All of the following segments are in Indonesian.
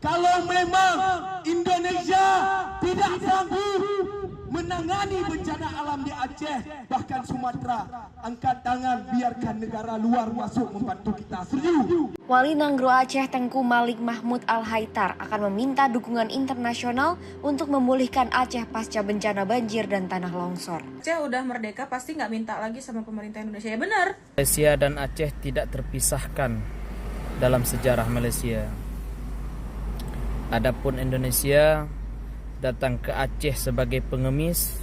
Kalau memang Indonesia tidak sanggup menangani bencana alam di Aceh, bahkan Sumatera, angkat tangan, biarkan negara luar masuk membantu kita. Setuju? Wali Nanggro Aceh Tengku Malik Mahmud Al-Haitar akan meminta dukungan internasional untuk memulihkan Aceh pasca bencana banjir dan tanah longsor. Aceh udah merdeka, pasti nggak minta lagi sama pemerintah Indonesia. Ya benar. Malaysia dan Aceh tidak terpisahkan dalam sejarah Malaysia. Adapun Indonesia datang ke Aceh sebagai pengemis,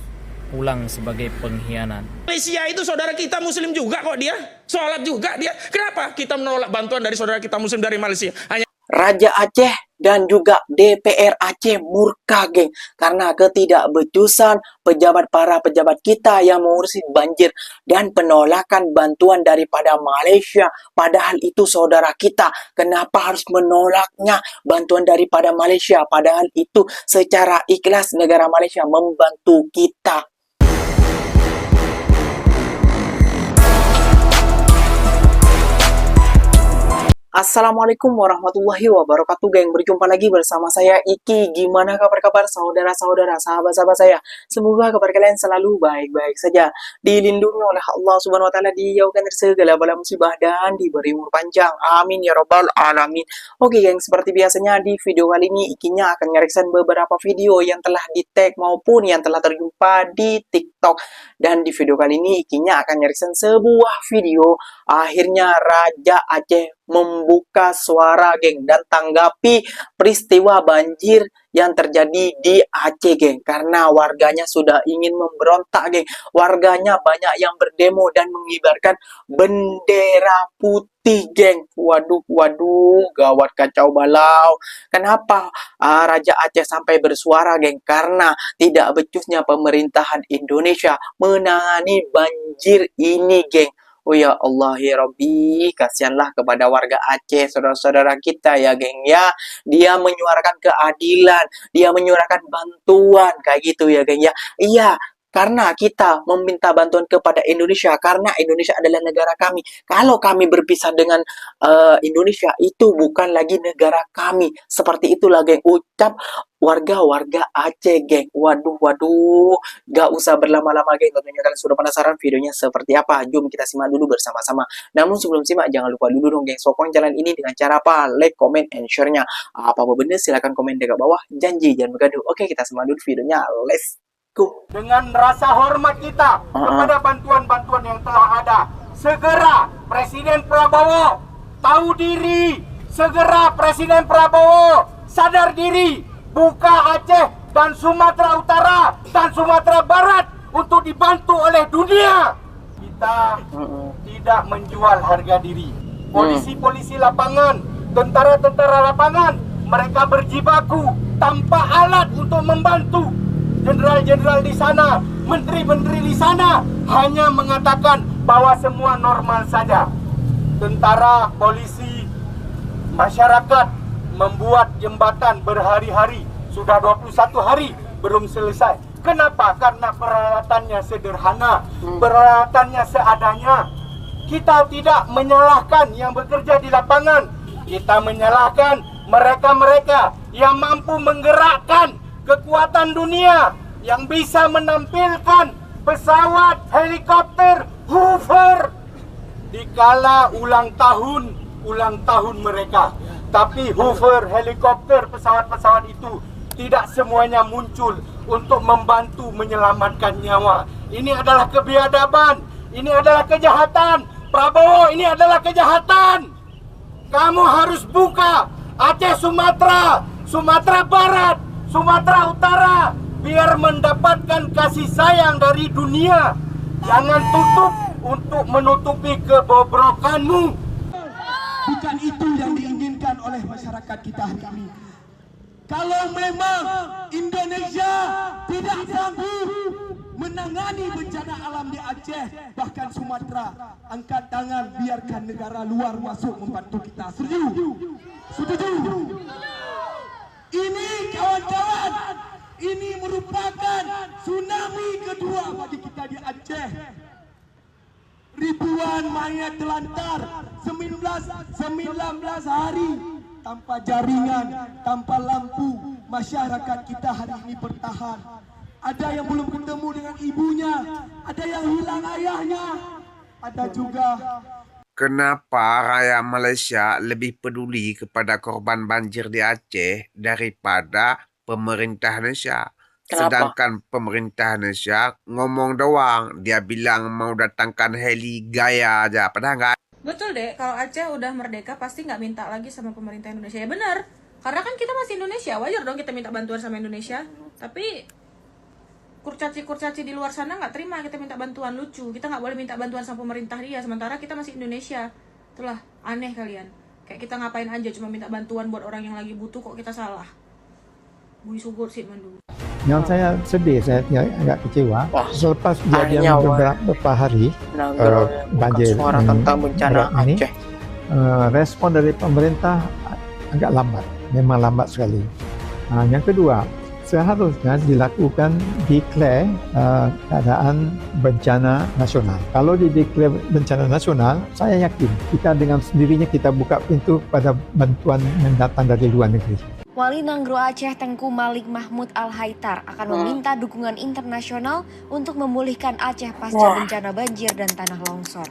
pulang sebagai pengkhianat. Malaysia itu saudara kita Muslim juga kok dia. Sholat juga dia. Kenapa kita menolak bantuan dari saudara kita Muslim dari Malaysia? Raja Aceh dan juga DPR Aceh murka, geng, karena ketidakbecusan para pejabat kita yang mengurusi banjir dan penolakan bantuan daripada Malaysia. Padahal itu saudara kita. Kenapa harus menolaknya bantuan daripada Malaysia? Padahal itu secara ikhlas negara Malaysia membantu kita. Assalamualaikum warahmatullahi wabarakatuh, geng. Berjumpa lagi bersama saya Iki. Gimana kabar-kabar saudara-saudara, sahabat-sahabat saya? Semoga kabar kalian selalu baik-baik saja, dilindungi oleh Allah Subhanahu wa taala, dijauhkan dari segala bala musibah dan diberi umur panjang. Amin ya rabbal alamin. Oke, geng, seperti biasanya di video kali ini Ikinya akan ngereksan beberapa video yang telah di-tag maupun yang telah terjumpa di TikTok. Dan di video kali ini Ikinya akan ngereksan sebuah video akhirnya Raja Aceh membuka suara, geng, dan tanggapi peristiwa banjir yang terjadi di Aceh, geng, karena warganya sudah ingin memberontak, geng. Warganya banyak yang berdemo dan mengibarkan bendera putih, geng. Waduh, gawat kacau balau. Kenapa Raja Aceh sampai bersuara, geng? Karena tidak becusnya pemerintahan Indonesia menangani banjir ini, geng. Oh ya Allah ya Rabbi, kasihanlah kepada warga Aceh, saudara-saudara kita ya, geng, ya. Dia menyuarakan keadilan, dia menyuarakan bantuan kayak gitu ya, geng, ya. Iya, karena kita meminta bantuan kepada Indonesia, karena Indonesia adalah negara kami. Kalau kami berpisah dengan Indonesia, itu bukan lagi negara kami. Seperti itulah, geng, ucap warga-warga Aceh, geng. Waduh, gak usah berlama-lama, geng. Tentunya kalian sudah penasaran videonya seperti apa. Jom kita simak dulu bersama-sama. Namun sebelum simak, jangan lupa dulu dong, geng, sokong channel ini dengan cara apa? Like, comment, and share-nya. Apa-apa bener, silahkan komen dekat bawah. Janji, jangan bergaduh. Oke, kita simak dulu videonya. Let's go. Dengan rasa hormat kita kepada bantuan-bantuan yang telah ada, segera Presiden Prabowo tahu diri, segera Presiden Prabowo sadar diri, buka Aceh dan Sumatera Utara dan Sumatera Barat untuk dibantu oleh dunia. Kita tidak menjual harga diri. Polisi-polisi lapangan, tentara-tentara lapangan, mereka berjibaku tanpa alat untuk membantu. Jenderal-jenderal di sana, menteri-menteri di sana hanya mengatakan bahwa semua normal saja. Tentara, polisi, masyarakat membuat jembatan berhari-hari, sudah 21 hari belum selesai. Kenapa? Karena peralatannya sederhana, peralatannya seadanya. Kita tidak menyalahkan yang bekerja di lapangan, kita menyalahkan mereka-mereka yang mampu menggerakkan kekuatan dunia, yang bisa menampilkan pesawat helikopter Hoover dikala ulang tahun mereka. Tapi Hoover, helikopter, pesawat-pesawat itu tidak semuanya muncul untuk membantu menyelamatkan nyawa. Ini adalah kebiadaban, ini adalah kejahatan. Prabowo, ini adalah kejahatan. Kamu harus buka Aceh, Sumatera, Sumatera Barat, Sumatera Utara, biar mendapatkan kasih sayang dari dunia. Jangan tutup untuk menutupi kebobrokanmu. Bukan itu yang diinginkan oleh masyarakat kita hari ini. Kalau memang Indonesia tidak sanggup menangani bencana alam di Aceh, bahkan Sumatera, angkat tangan, biarkan negara luar masuk membantu kita. Setuju? Setuju? Ini kawan-kawan, ini merupakan tsunami kedua bagi kita di Aceh. Ribuan mayat telantar 19 hari tanpa jaringan, tanpa lampu, masyarakat kita hari ini bertahan. Ada yang belum ketemu dengan ibunya, ada yang hilang ayahnya, ada juga. Kenapa rakyat Malaysia lebih peduli kepada korban banjir di Aceh daripada pemerintah Malaysia? Kenapa? Sedangkan pemerintah Malaysia ngomong doang, dia bilang mau datangkan heli gaya aja, padahal nggak. Betul deh, kalau Aceh udah merdeka pasti nggak minta lagi sama pemerintah Indonesia. Ya benar, karena kan kita masih Indonesia, wajar dong kita minta bantuan sama Indonesia. Tapi kurcaci di luar sana nggak terima kita minta bantuan, lucu. Kita nggak boleh minta bantuan sama pemerintah dia, sementara kita masih Indonesia. Itulah aneh kalian. Kayak kita ngapain aja cuma minta bantuan buat orang yang lagi butuh, kok kita salah. Bui sugur sih mandu. Yang saya sedih, saya agak kecewa. Wah, Selepas akhirnya, kejadian beberapa hari banjir suara tentang bencana ini, Aceh. respon dari pemerintah agak lambat, memang lambat sekali. Yang kedua, seharusnya dilakukan declare keadaan bencana nasional. Kalau declare bencana nasional, saya yakin kita dengan sendirinya kita buka pintu pada bantuan yang datang dari luar negeri. Wali Nanggro Aceh Tengku Malik Mahmud Al-Haitar akan meminta dukungan internasional untuk memulihkan Aceh pasca bencana banjir dan tanah longsor.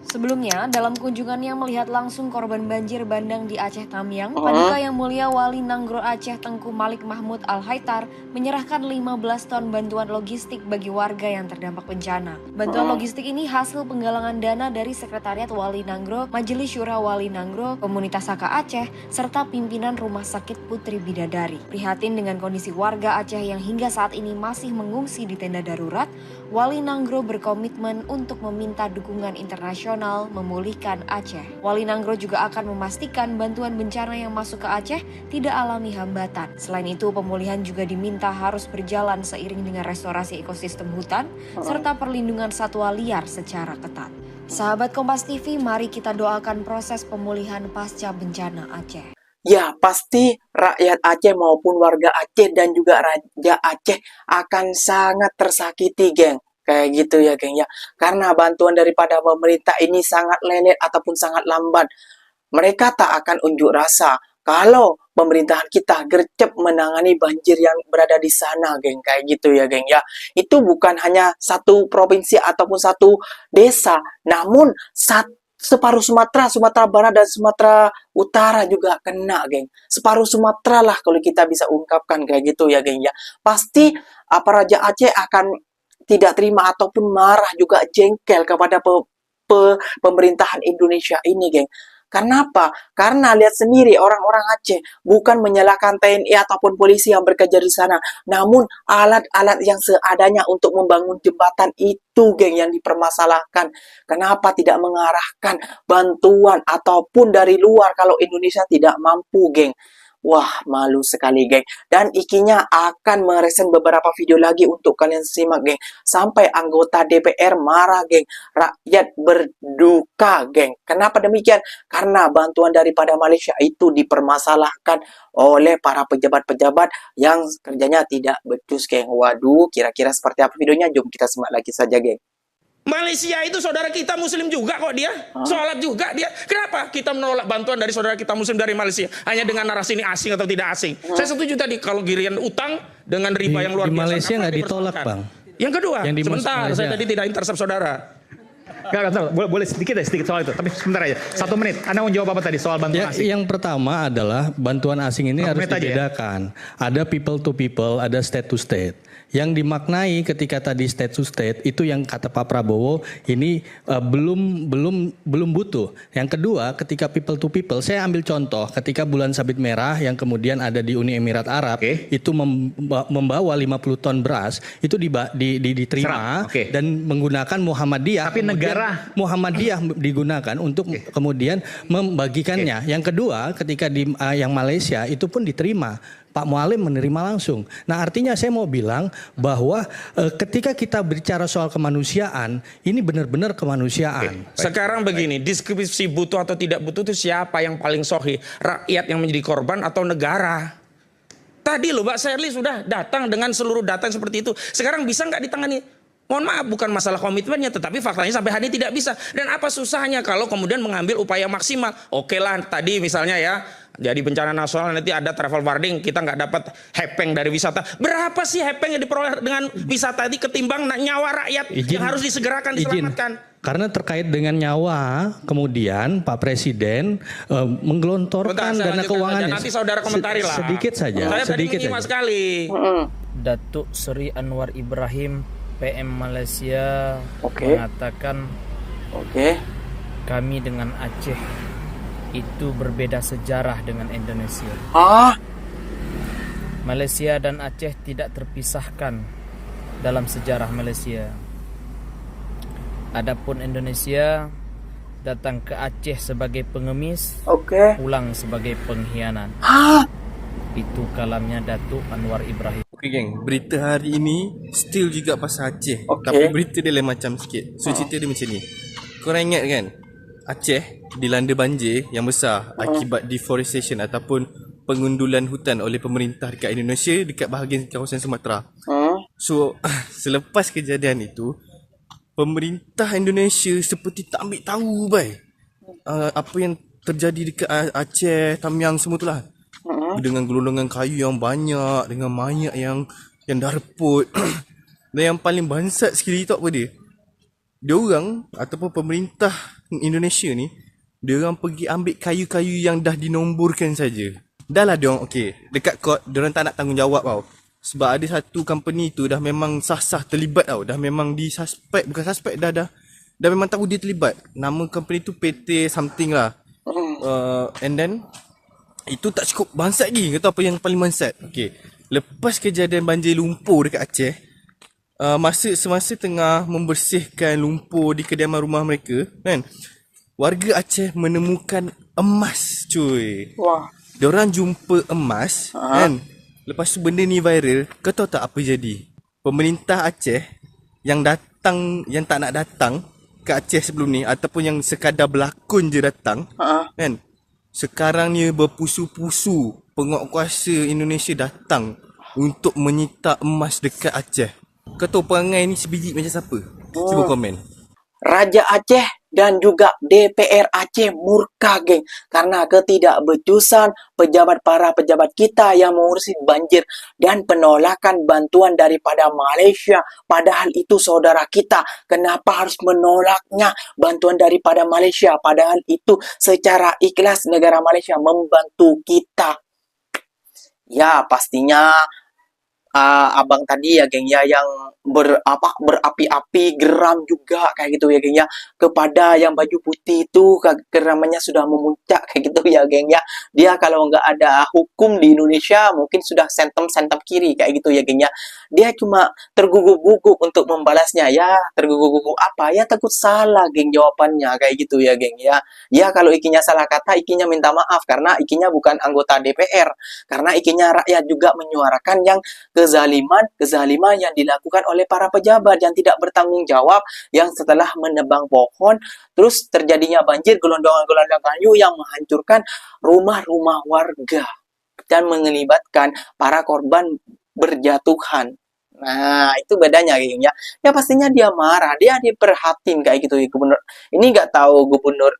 Sebelumnya, dalam kunjungannya melihat langsung korban banjir bandang di Aceh Tamiang, Paduka Yang Mulia Wali Nanggro Aceh Tengku Malik Mahmud Al-Haitar menyerahkan 15 ton bantuan logistik bagi warga yang terdampak bencana. Bantuan logistik ini hasil penggalangan dana dari Sekretariat Wali Nanggro, Majelis Syura Wali Nanggro, Komunitas Saka Aceh, serta pimpinan Rumah Sakit Putri Bidadari. Prihatin dengan kondisi warga Aceh yang hingga saat ini masih mengungsi di tenda darurat, Wali Nanggro berkomitmen untuk meminta dukungan internasional memulihkan Aceh. Wali Nanggro juga akan memastikan bantuan bencana yang masuk ke Aceh tidak alami hambatan. Selain itu, pemulihan juga diminta harus berjalan seiring dengan restorasi ekosistem hutan serta perlindungan satwa liar secara ketat. Sahabat Kompas TV, mari kita doakan proses pemulihan pasca bencana Aceh. Ya, pasti rakyat Aceh maupun warga Aceh dan juga Raja Aceh akan sangat tersakiti, geng. Kayak gitu ya, geng ya. Karena bantuan daripada pemerintah ini sangat lelet ataupun sangat lambat. Mereka tak akan unjuk rasa kalau pemerintahan kita gercep menangani banjir yang berada di sana, geng. Kayak gitu ya, geng ya. Itu bukan hanya satu provinsi ataupun satu desa, namun separuh Sumatera, Sumatera Barat dan Sumatera Utara juga kena, geng. Separuh Sumatera lah kalau kita bisa ungkapkan kayak gitu ya, geng ya. Pasti Raja Aceh akan tidak terima ataupun marah juga jengkel kepada pemerintahan Indonesia ini, geng. Kenapa? Karena lihat sendiri orang-orang Aceh bukan menyalahkan TNI ataupun polisi yang bekerja di sana, namun alat-alat yang seadanya untuk membangun jembatan itu, geng, yang dipermasalahkan. Kenapa tidak mengarahkan bantuan ataupun dari luar kalau Indonesia tidak mampu, geng? Wah, malu sekali, geng. Dan Ikinya akan meresen beberapa video lagi untuk kalian simak, geng. Sampai anggota DPR marah, geng. Rakyat berduka, geng. Kenapa demikian? Karena bantuan daripada Malaysia itu dipermasalahkan oleh para pejabat-pejabat yang kerjanya tidak becus, geng. Waduh, kira-kira seperti apa videonya? Jom kita simak lagi saja, geng. Malaysia itu saudara kita muslim juga kok dia. Sholat juga dia. Kenapa kita menolak bantuan dari saudara kita muslim dari Malaysia? Hanya dengan narasi ini asing atau tidak asing. Saya setuju tadi kalau girian utang dengan riba yang luar biasa. Di Malaysia nggak ditolak, Bang. Yang kedua, sebentar, saya tadi tidak intercept saudara. Boleh sedikit soal itu, tapi sebentar aja. 1 menit. Anda mau jawab apa tadi soal bantuan asing? Yang pertama adalah bantuan asing ini harus dibedakan. Ada people to people, ada state to state. Yang dimaknai ketika tadi state to state itu yang kata Pak Prabowo ini belum butuh. Yang kedua, ketika people to people, saya ambil contoh ketika bulan sabit merah yang kemudian ada di Uni Emirat Arab itu membawa 50 ton beras itu diterima dan menggunakan Muhammadiyah. Tapi negara Muhammadiyah digunakan untuk kemudian membagikannya. Yang kedua, ketika di yang Malaysia itu pun diterima. Pak Mualim menerima langsung. Nah, artinya saya mau bilang bahwa ketika kita bicara soal kemanusiaan, ini benar-benar kemanusiaan. Sekarang begini, deskripsi butuh atau tidak butuh itu siapa yang paling sahih? Rakyat yang menjadi korban atau negara? Tadi loh Mbak Sherly sudah datang dengan seluruh data yang seperti itu. Sekarang bisa nggak ditangani? Mohon maaf, bukan masalah komitmennya, tetapi faktanya sampai hari ini tidak bisa. Dan apa susahnya kalau kemudian mengambil upaya maksimal? Oke lah, tadi misalnya ya, Jadi bencana nasional nanti ada travel warning, kita nggak dapat hepeng dari wisata. Berapa sih hepeng yang diperoleh dengan wisata ini ketimbang nyawa rakyat yang harus disegerakan diselamatkan? Karena terkait dengan nyawa, kemudian Pak Presiden menggelontorkan dana keuangan. Nanti saudara komentari lah. Sedikit saja. Saya sedikit tadi menyimak saja. sekali. Datuk Seri Anwar Ibrahim, PM Malaysia, mengatakan kami dengan Aceh itu berbeda sejarah dengan Indonesia. Malaysia dan Aceh tidak terpisahkan dalam sejarah Malaysia. Adapun Indonesia datang ke Aceh sebagai pengemis, pulang sebagai pengkhianat. Itu kalamnya Datuk Anwar Ibrahim. Okey geng, berita hari ini still juga pasal Aceh. Tapi berita dia lain macam sikit. So cerita dia macam ni. Korang ingat kan, Aceh dilanda banjir yang besar akibat deforestation ataupun pengundulan hutan oleh pemerintah dekat Indonesia dekat bahagian kawasan Sumatera. So selepas kejadian itu, pemerintah Indonesia seperti tak ambil tahu apa yang terjadi dekat Aceh, Tamiang semua tu lah. Dengan gelondongan kayu yang banyak, dengan mayat yang dah reput. Dan yang paling bansat sekali tak apa dia? Dia orang ataupun pemerintah Indonesia ni, dia orang pergi ambil kayu-kayu yang dah dinomborkan saja. Dah lah dia orang dekat court, dia orang tak nak tanggungjawab tau. Sebab ada satu company tu dah memang sah-sah terlibat tau. Dah memang disuspek, bukan suspek, dah memang tahu dia terlibat. Nama company tu PT something lah. And then itu tak cukup bansat lagi. Kata apa yang paling bansat? Lepas kejadian banjir lumpur dekat Aceh, semasa tengah membersihkan lumpur di kediaman rumah mereka kan, warga Aceh menemukan emas cuy. Diorang jumpa emas kan. Lepas tu benda ni viral. Kau tahu tak apa jadi? Pemerintah Aceh yang tak nak datang ke Aceh sebelum ni, ataupun yang sekadar berlakon je datang kan, sekarang ni berpusu-pusu penguatkuasa Indonesia datang untuk menyita emas dekat Aceh. Kau tahu perangai ni sebiji macam siapa? Cuba komen. Raja Aceh dan juga DPR Aceh murka geng karena ketidakbecusan para pejabat kita yang mengurusi banjir dan penolakan bantuan daripada Malaysia. Padahal itu saudara kita. Kenapa harus menolaknya bantuan daripada Malaysia? Padahal itu secara ikhlas negara Malaysia membantu kita. Ya pastinya abang tadi ya geng ya yang berapi-api geram juga kayak gitu ya geng ya, kepada yang baju putih itu geramannya sudah memuncak kayak gitu ya geng ya. Dia kalau nggak ada hukum di Indonesia mungkin sudah sentem kiri kayak gitu ya geng ya. Dia cuma terguguk-guguk untuk membalasnya. Ya terguguk-guguk apa ya, takut salah geng jawabannya kayak gitu ya geng ya. Ya kalau ikinya salah kata, ikinya minta maaf karena ikinya bukan anggota DPR, karena ikinya rakyat juga menyuarakan yang kezaliman yang dilakukan oleh para pejabat yang tidak bertanggung jawab, yang setelah menebang pohon terus terjadinya banjir, gelondongan-gelondongan kayu yang menghancurkan rumah-rumah warga dan mengelibatkan para korban berjatuhan. Nah, itu bedanya kayaknya. Ya pastinya dia marah, dia diperhatiin kayak gitu ya gubernur. Ini nggak tahu gubernur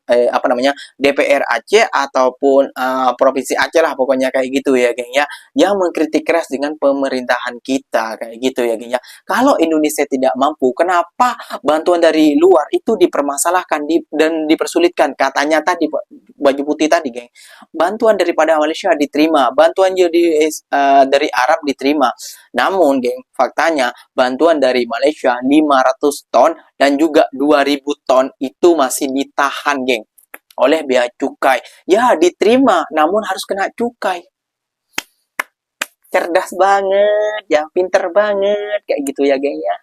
DPR Aceh ataupun provinsi Aceh lah pokoknya kayak gitu ya geng ya. Yang mengkritik keras dengan pemerintahan kita kayak gitu ya geng ya. Kalau Indonesia tidak mampu, kenapa bantuan dari luar itu dipermasalahkan dan dipersulitkan? Katanya tadi baju putih tadi geng. Bantuan daripada Malaysia diterima, bantuan dari Arab diterima. Namun geng, faktanya bantuan dari Malaysia 500 ton dan juga 2000 ton itu masih ditahan geng oleh bea cukai. Ya diterima namun harus kena cukai. Cerdas banget ya, pinter banget kayak gitu ya geng ya.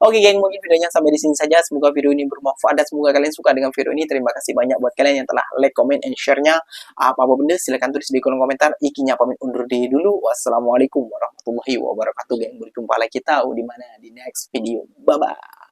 Oke geng, mungkin videonya sampai di sini saja. Semoga video ini bermanfaat dan semoga kalian suka dengan video ini. Terima kasih banyak buat kalian yang telah like, comment, and share-nya. Apa-apa benda silahkan tulis di kolom komentar. Ikinya pamit undur diri dulu. Wassalamualaikum warahmatullahi wabarakatuh geng. Berjumpa lagi kita di mana di next video. Bye bye.